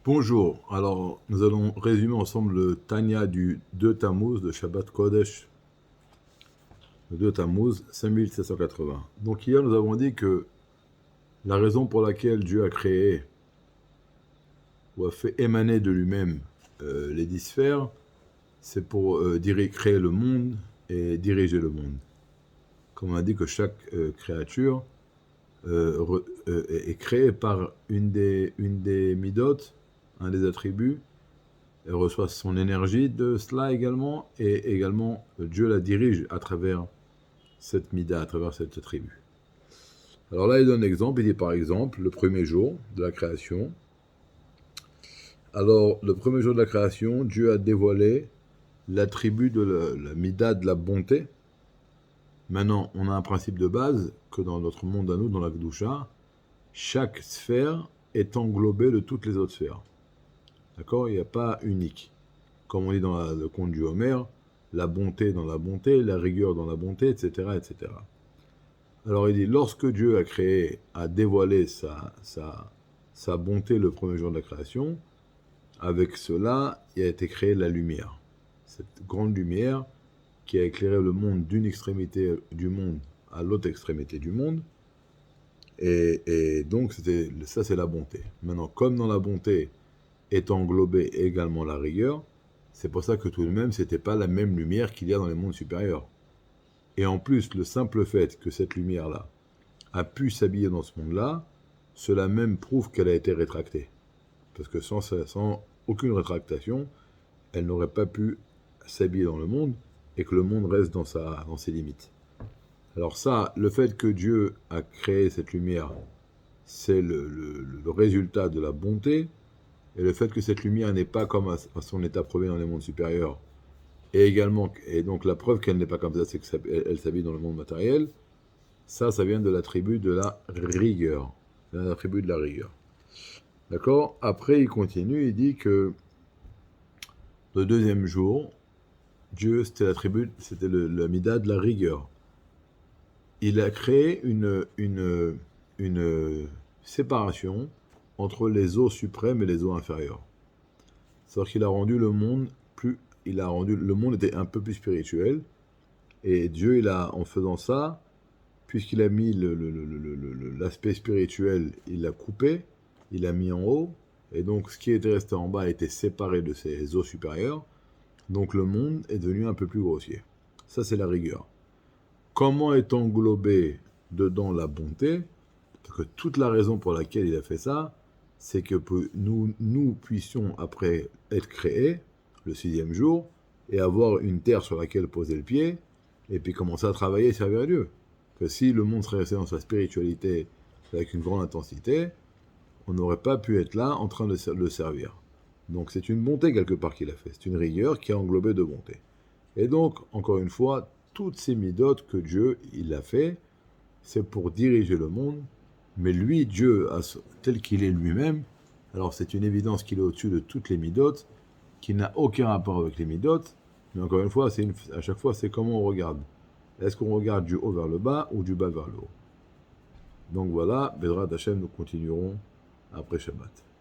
Bonjour, alors nous allons résumer ensemble le Tanya du 2 Tammuz de Shabbat Kodesh, le 2 Tammuz 5780. Donc hier nous avons dit que la raison pour laquelle Dieu a créé ou a fait émaner de lui-même les 10 sphères, c'est pour créer le monde et diriger le monde. Comme on a dit que chaque créature est créée par une des midot, un des attributs. Elle reçoit son énergie de cela également, et également Dieu la dirige à travers cette mida, à travers cette tribu. Alors là, il donne un exemple, il dit par exemple, le premier jour de la création. Alors, le premier jour de la création, Dieu a dévoilé l'attribut de la mida de la bonté. Maintenant, on a un principe de base que dans notre monde à nous, dans la Kedusha, chaque sphère est englobée de toutes les autres sphères. D'accord? Il n'y a pas unique. Comme on dit dans le conte du Homer, la bonté dans la bonté, la rigueur dans la bonté, etc., etc. Alors il dit, lorsque Dieu a créé, a dévoilé sa bonté le premier jour de la création, avec cela, il a été créée la lumière. Cette grande lumière qui a éclairé le monde d'une extrémité du monde à l'autre extrémité du monde. Et donc, ça c'est la bonté. Maintenant, comme dans la bonté est englobée également la rigueur, c'est pour ça que tout de même, c'était pas la même lumière qu'il y a dans les mondes supérieurs. Et en plus, le simple fait que cette lumière-là a pu s'habiller dans ce monde-là, cela même prouve qu'elle a été rétractée. Parce que sans aucune rétractation, elle n'aurait pas pu s'habiller dans le monde et que le monde reste dans ses limites. Alors ça, le fait que Dieu a créé cette lumière, c'est le résultat de la bonté, et le fait que cette lumière n'est pas comme à son état premier dans les mondes supérieurs, et donc la preuve qu'elle n'est pas comme ça, c'est qu'elle s'habille dans le monde matériel, ça vient de l'attribut de la rigueur. C'est un attribut de la rigueur. D'accord? Après, il continue, il dit que le deuxième jour, Dieu, c'était la mida de la rigueur. Il a créé une séparation entre les eaux suprêmes et les eaux inférieures. C'est-à-dire qu'il a rendu le monde le monde était un peu plus spirituel, et Dieu, en faisant ça, puisqu'il a mis l'aspect spirituel, il l'a coupé, il l'a mis en haut, et donc ce qui était resté en bas a été séparé de ses eaux supérieures, donc le monde est devenu un peu plus grossier. Ça, c'est la rigueur. Comment est englobée dedans la bonté? Parce que toute la raison pour laquelle il a fait ça, c'est que nous puissions après être créés, le 6e jour, et avoir une terre sur laquelle poser le pied, et puis commencer à travailler et servir à Dieu. Que si le monde serait resté dans sa spiritualité avec une grande intensité, on n'aurait pas pu être là en train de le servir. Donc c'est une bonté quelque part qu'il a fait, c'est une rigueur qui a englobé de bonté. Et donc, encore une fois, toutes ces midotes que Dieu il a fait, c'est pour diriger le monde, mais lui, Dieu, tel qu'il est lui-même, alors c'est une évidence qu'il est au-dessus de toutes les midotes, qui n'a aucun rapport avec les midotes, mais encore une fois, à chaque fois, c'est comment on regarde. Est-ce qu'on regarde du haut vers le bas ou du bas vers le haut? Donc voilà, Bezrat Hashem, nous continuerons après Shabbat.